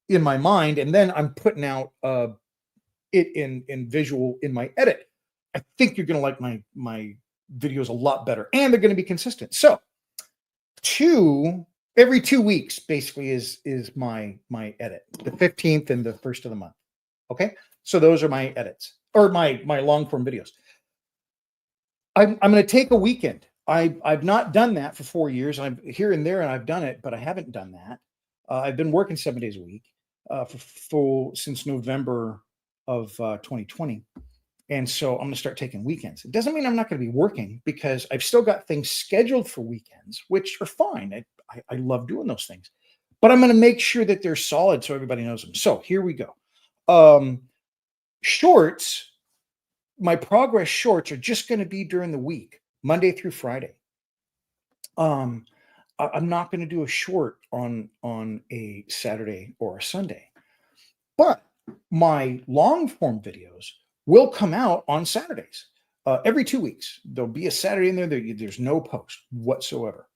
in my mind, and then I'm putting out it in visual in my edit. I think you're going to like my videos a lot better, and they're going to be consistent. So every 2 weeks basically is my edit, the 15th and the 1st of the month. Okay, so those are my edits or my long form videos. I'm going to take a weekend. I've not done that for 4 years. I'm here and there, and I've done it, but I haven't done that. I've been working 7 days a week since November of 2020. And so I'm going to start taking weekends. It doesn't mean I'm not going to be working because I've still got things scheduled for weekends, which are fine. I love doing those things, but I'm going to make sure that they're solid so everybody knows them. So here we go. Shorts, my progress shorts are just going to be during the week, Monday through Friday. I'm not going to do a short on a Saturday or a Sunday, but my long form videos will come out on Saturdays. every 2 weeks. There'll be a Saturday in there. There's no post whatsoever.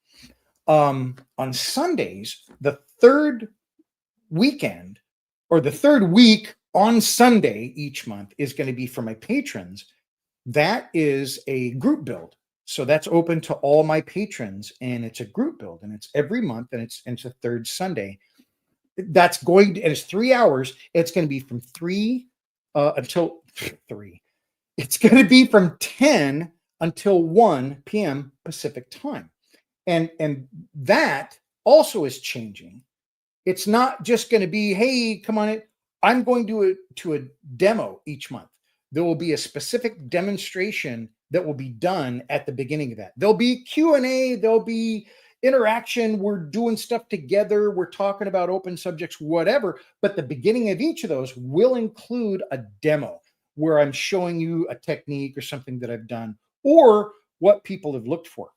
On Sundays, the third weekend or the third week on Sunday each month is going to be for my patrons. That is a group build. So that's open to all my patrons, and it's a group build, and it's every month, and it's a third Sunday. That's going to, and it's 3 hours. It's going to be from 3 until 3. It's going to be from 10 until 1 p.m. Pacific time. And that also is changing. It's not just going to be, hey, come on in. I'm going to a demo each month. There will be a specific demonstration that will be done at the beginning of that. There'll be Q&A, there'll be interaction. We're doing stuff together. We're talking about open subjects, whatever. But the beginning of each of those will include a demo where I'm showing you a technique or something that I've done or what people have looked for.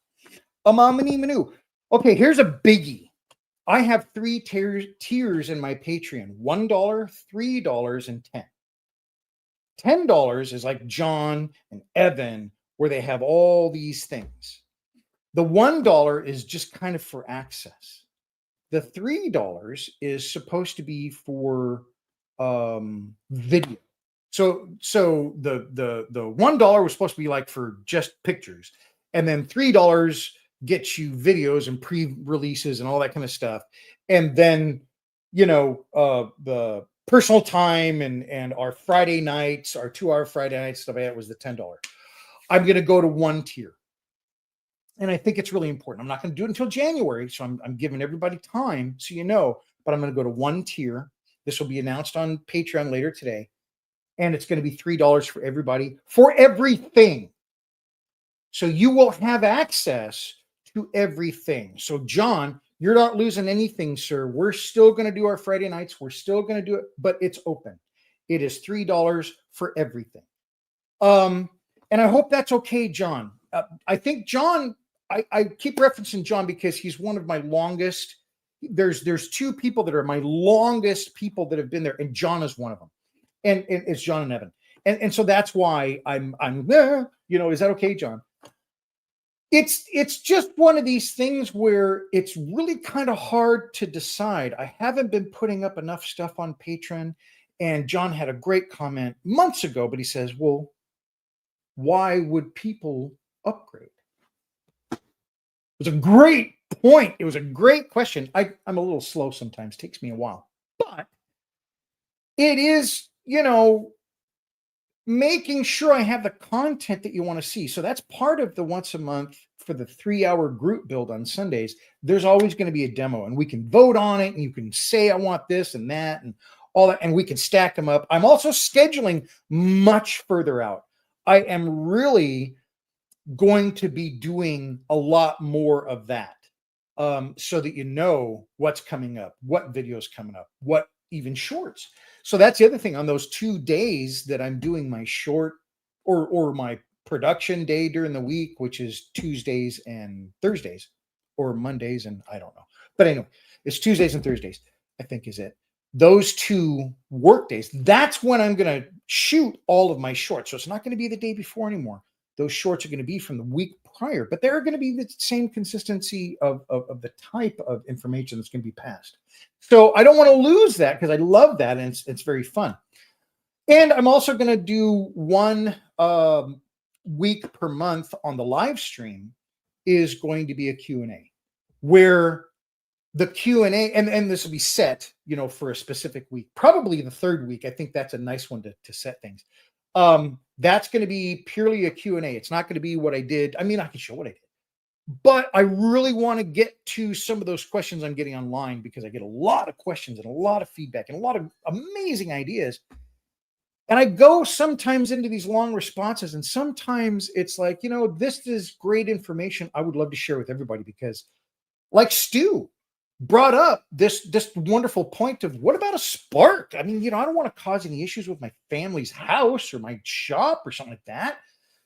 Manu. Okay, here's a biggie. I have 3 tiers in my Patreon: $1, $3, and $10. $10 is like John and Evan, where they have all these things. The $1 is just kind of for access. The $3 is supposed to be for video. So the $1 was supposed to be like for just pictures, and then $3 gets you videos and pre-releases and all that kind of stuff. And then, the personal time and our Friday nights, our 2-hour Friday nights stuff, that was the $10. I'm going to go to 1 tier. And I think it's really important. I'm not going to do it until January. So I'm giving everybody time, so but I'm going to go to 1 tier. This will be announced on Patreon later today. And it's going to be $3 for everybody, for everything. So you will have access to everything. So John, you're not losing anything, sir. We're still going to do our Friday nights. We're still going to do it, but it's open. It is $3 for everything. And I hope that's okay, John. I think John, I keep referencing John because he's one of my longest. There's 2 people that are my longest people that have been there, and John is one of them. And it's John and Evan. And so that's why I'm there. Is that okay, John? It's just one of these things where it's really kind of hard to decide. I haven't been putting up enough stuff on Patreon, and John had a great comment months ago, but he says, well, why would people upgrade? It was a great point. It was a great question. I'm a little slow sometimes. It takes me a while. But it is, making sure I have the content that you want to see. So that's part of the once a month for the 3-hour group build on Sundays. There's always going to be a demo, and we can vote on it, and you can say, I want this and that and all that, and we can stack them up. I'm also scheduling much further out. I am really going to be doing a lot more of that, so that you know what's coming up, what videos coming up, what even shorts. So that's the other thing. On those 2 days that I'm doing my short or my production day during the week, which is Tuesdays and Thursdays, or Mondays and I don't know. But anyway, it's Tuesdays and Thursdays, I think is it. Those 2 work days, that's when I'm going to shoot all of my shorts. So it's not going to be the day before anymore. Those shorts are going to be from the week prior, but they're going to be the same consistency of the type of information that's going to be passed. So I don't want to lose that because I love that, and it's very fun. And I'm also going to do 1 week per month on the live stream is going to be a Q&A, where the Q&A, and this will be set, for a specific week, probably the 3rd week. I think that's a nice one to set things. That's going to be purely a Q&A. It's not going to be what I did. I mean, I can show what I did, but I really want to get to some of those questions I'm getting online, because I get a lot of questions and a lot of feedback and a lot of amazing ideas. And I go sometimes into these long responses, and sometimes it's like, this is great information I would love to share with everybody, because like Stu brought up this wonderful point of, what about a spark? I mean, I don't want to cause any issues with my family's house or my shop or something like that.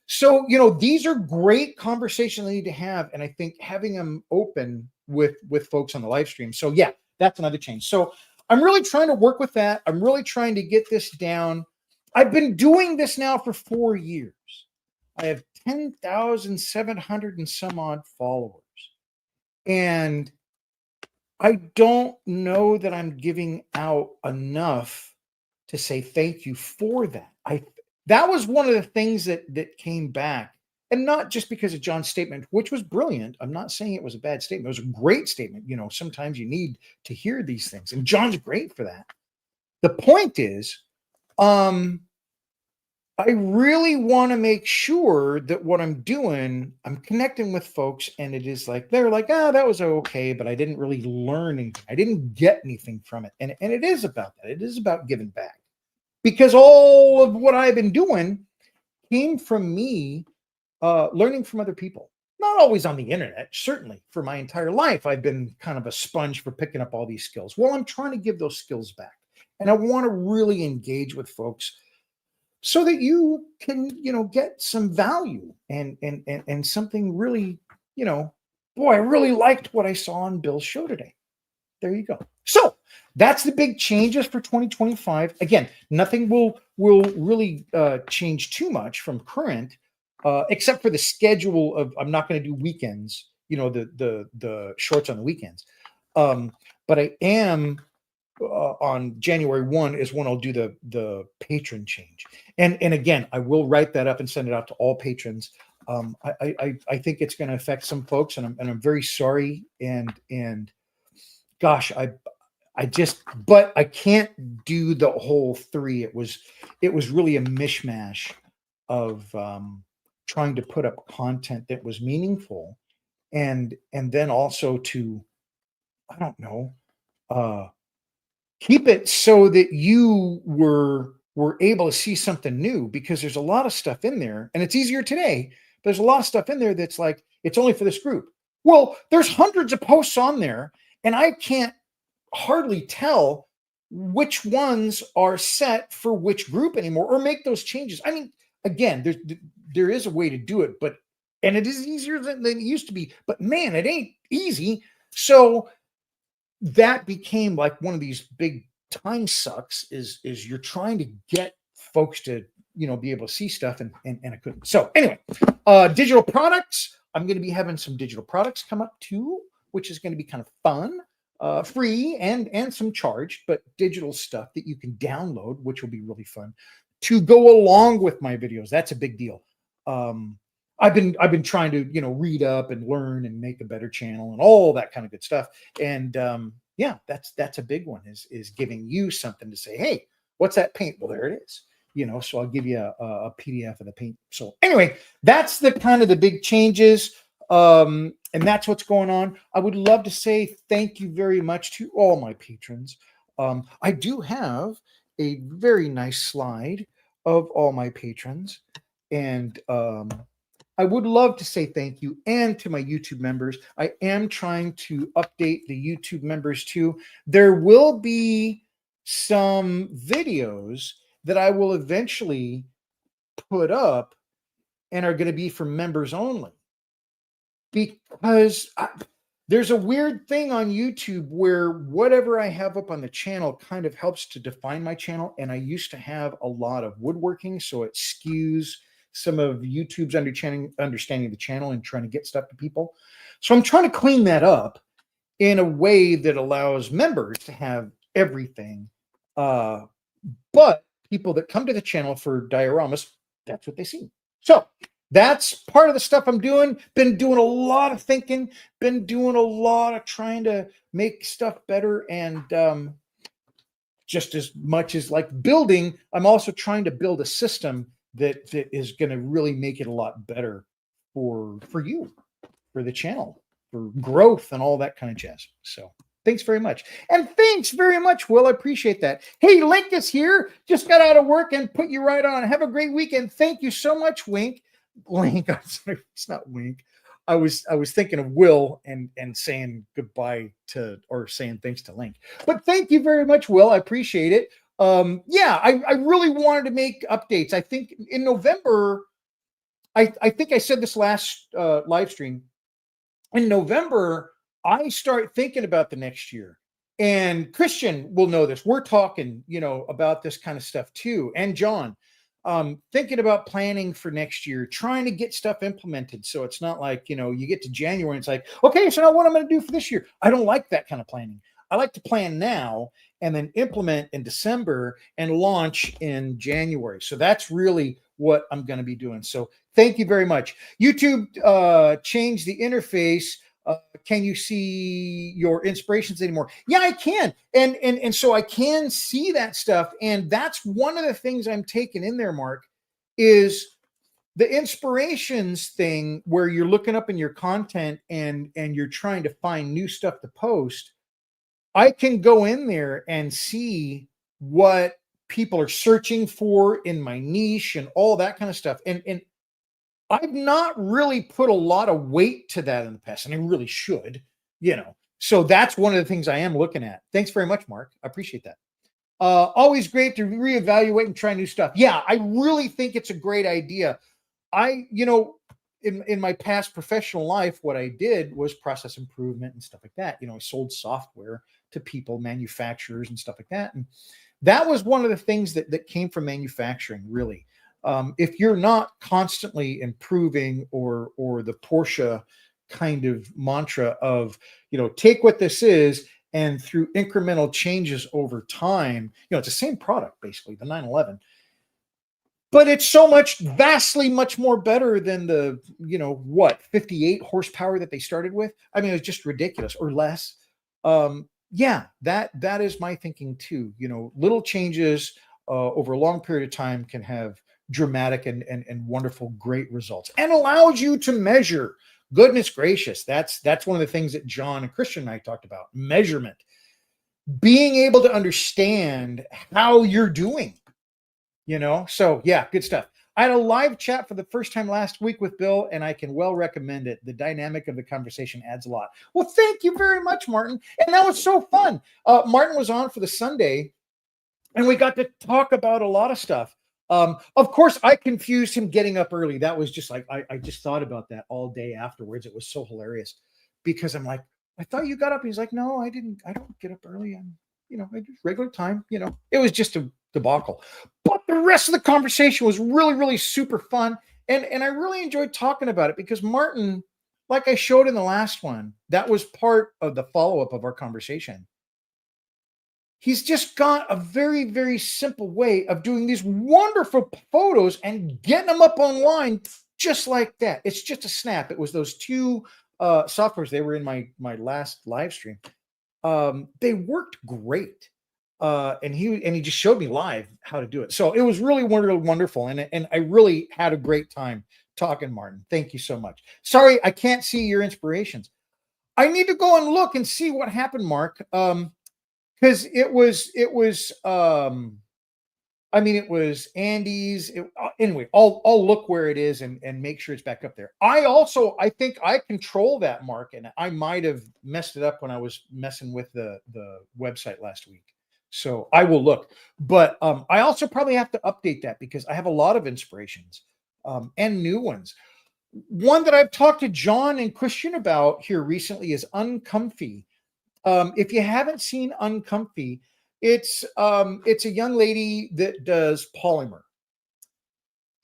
So, these are great conversations I need to have. And I think having them open with folks on the live stream. So yeah, that's another change. So I'm really trying to work with that. I'm really trying to get this down. I've been doing this now for 4 years. I have 10,700 and some odd followers. And I don't know that I'm giving out enough to say thank you for that. That was one of the things that came back, and not just because of John's statement, which was brilliant. I'm not saying it was a bad statement. It was a great statement. You know, sometimes you need to hear these things, and John's great for that. The point is, I really want to make sure that what I'm doing, I'm connecting with folks, and it is like, they're like, that was okay, but I didn't really learn anything. I didn't get anything from it. And it is about that. It is about giving back, because all of what I've been doing came from me learning from other people. Not always on the internet, certainly. For my entire life, I've been kind of a sponge for picking up all these skills. Well, I'm trying to give those skills back. And I want to really engage with folks so that you can, get some value and something really, boy, I really liked what I saw on Bill's show today. There you go. So that's the big changes for 2025. Again, nothing will really change too much from current, except for the schedule of, I'm not going to do weekends, the shorts on the weekends. But I am on January 1 is when I'll do the patron change. And again, I will write that up and send it out to all patrons. I think it's going to affect some folks, and I'm very sorry. And gosh, but I can't do the whole 3. It was really a mishmash of trying to put up content that was meaningful, and then also to, I don't know, keep it so that you were able to see something new, because there's a lot of stuff in there, and it's easier today. But there's a lot of stuff in there that's like, it's only for this group. Well, there's hundreds of posts on there, and I can't hardly tell which ones are set for which group anymore, or make those changes. I mean, again, there is a way to do it, and it is easier than it used to be, but man, it ain't easy. So that became like one of these big time sucks, is you're trying to get folks to, be able to see stuff, and I couldn't. So anyway, digital products, I'm going to be having some digital products come up too, which is going to be kind of fun, free and some charged, but digital stuff that you can download, which will be really fun to go along with my videos. That's a big deal. I've been trying to, read up and learn and make a better channel and all that kind of good stuff. And yeah, that's a big one, is giving you something to say, hey, what's that paint? Well, there it is. So I'll give you a PDF of the paint. So anyway, that's the kind of the big changes. And that's what's going on. I would love to say thank you very much to all my patrons. I do have a very nice slide of all my patrons. And I would love to say thank you, and to my YouTube members. I am trying to update the YouTube members too. There will be some videos that I will eventually put up and are going to be for members only, because there's a weird thing on YouTube where whatever I have up on the channel kind of helps to define my channel. And I used to have a lot of woodworking, so it skews some of YouTube's understanding of the channel and trying to get stuff to people. So I'm trying to clean that up in a way that allows members to have everything. But people that come to the channel for dioramas, that's what they see. So that's part of the stuff I'm doing. Been doing a lot of thinking, been doing a lot of trying to make stuff better. And just as much as like building, I'm also trying to build a system that is going to really make it a lot better for you, for the channel, for growth and all that kind of jazz. So thanks very much. And thanks very much, Will. I appreciate that. Hey, Link is here. Just got out of work and put you right on. Have a great weekend. Thank you so much, Link. It's not Wink. I was thinking of Will and saying goodbye to, or saying thanks to Link. But thank you very much, Will. I appreciate it. Yeah, I really wanted to make updates. I think in November, I think I said this last live stream. In November, I start thinking about the next year. And Christian will know this. We're talking, about this kind of stuff too. And John, thinking about planning for next year, trying to get stuff implemented. So it's not like, you get to January and it's like, okay, so now what I'm going to do for this year. I don't like that kind of planning. I like to plan now and then implement in December and launch in January. So that's really what I'm going to be doing. So thank you very much. YouTube changed the interface. Can you see your inspirations anymore? Yeah, I can. And so I can see that stuff. And that's one of the things I'm taking in there, Mark, is the inspirations thing where you're looking up in your content and you're trying to find new stuff to post. I can go in there and see what people are searching for in my niche and all that kind of stuff. And I've not really put a lot of weight to that in the past, and I really should. So that's one of the things I am looking at. Thanks very much, Mark. I appreciate that. Always great to reevaluate and try new stuff. Yeah, I really think it's a great idea. In my past professional life, what I did was process improvement and stuff like that. I sold software to people, manufacturers and stuff like that. And that was one of the things that came from manufacturing, really. If you're not constantly improving or the Porsche kind of mantra of, take what this is and through incremental changes over time, it's the same product, basically, the 911. But it's so vastly much more better than the, 58 horsepower that they started with. I mean, it's just ridiculous, or less. Yeah, that is my thinking too. Little changes over a long period of time can have dramatic and wonderful, great results, and allows you to measure. Goodness gracious, that's one of the things that John and Christian and I talked about: measurement, being able to understand how you're doing. So yeah, good stuff. I had a live chat for the first time last week with Bill, and I can well recommend it. The dynamic of the conversation adds a lot. Well, thank you very much, Martin. And that was so fun. Martin was on for the Sunday, and we got to talk about a lot of stuff. Of course, I confused him getting up early. That was just like, I just thought about that all day afterwards. It was so hilarious because I'm like, I thought you got up. He's like, no, I didn't. I don't get up early. I do regular time. It was just a debacle. But the rest of the conversation was really, really super fun. And I really enjoyed talking about it because Martin, like I showed in the last one, that was part of the follow-up of our conversation. He's just got a very, very simple way of doing these wonderful photos and getting them up online just like that. It's just a snap. It was those two softwares. They were in my last live stream. They worked great. And he just showed me live how to do it. So it was really wonderful. And I really had a great time talking, Martin. Thank you so much. Sorry, I can't see your inspirations. I need to go and look and see what happened, Mark. Because it was Andy's. Anyway, I'll look where it is and make sure it's back up there. I think I control that, Mark, and I might have messed it up when I was messing with the website last week. So I will look, but I also probably have to update that because I have a lot of inspirations and new ones. One that I've talked to John and Christian about here recently is Uncomfy. If you haven't seen Uncomfy, it's a young lady that does polymer.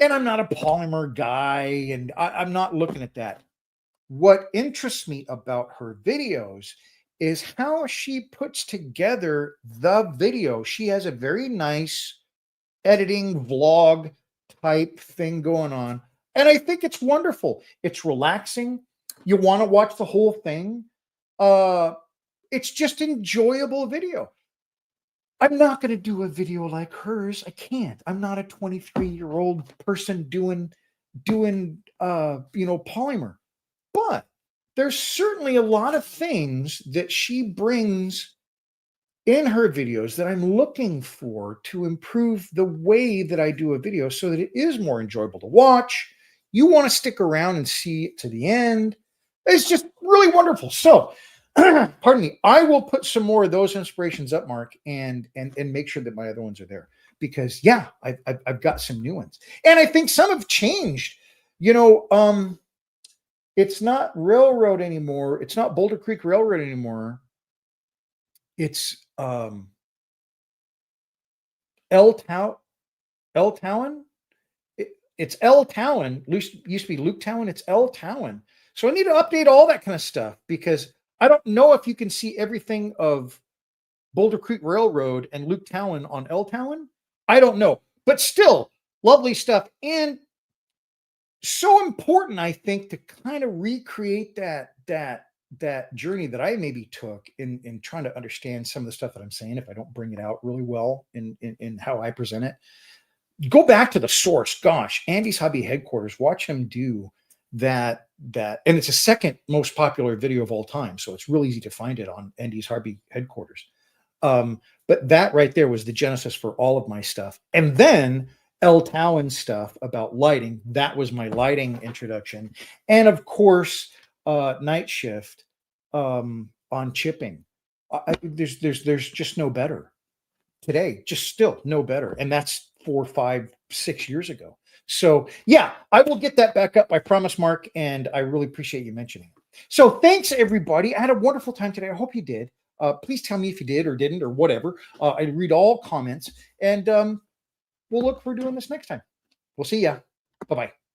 And I'm not a polymer guy, and I'm not looking at that. What interests me about her videos is how she puts together the video. She has a very nice editing vlog type thing going on. And I think it's wonderful. It's relaxing. You want to watch the whole thing. It's just enjoyable video. I'm not going to do a video like hers. I can't. I'm not a 23-year-old person doing polymer. But there's certainly a lot of things that she brings in her videos that I'm looking for to improve the way that I do a video so that it is more enjoyable to watch. You want to stick around and see it to the end. It's just really wonderful. So, pardon me, I will put some more of those inspirations up, Mark, and make sure that my other ones are there because yeah, I've got some new ones. And I think some have changed. It's not Railroad anymore. It's not Boulder Creek Railroad anymore. It's El Town. it's L Towan. Used to be Luke Towan. It's L Towan. So I need to update all that kind of stuff because I don't know if you can see everything of Boulder Creek Railroad and Luke Towan on L Towan. I don't know, but still lovely stuff. And so important, I think, to kind of recreate that journey that I maybe took in trying to understand some of the stuff that I'm saying. If I don't bring it out really well in how I present it, go back to the source. Gosh, Andy's Hobby Headquarters. Watch him do that, and it's the second most popular video of all time, so it's really easy to find it on Andy's Hobby Headquarters. But that right there was the genesis for all of my stuff. And then L Towan stuff about lighting. That was my lighting introduction. And of course, Night Shift on chipping. There's just no better today. Just still no better. And that's 4, 5, 6 years ago. So yeah, I will get that back up. I promise, Mark. And I really appreciate you mentioning it. So thanks, everybody. I had a wonderful time today. I hope you did. Please tell me if you did or didn't or whatever. I read all comments, and we'll look for doing this next time. We'll see ya. Bye-bye.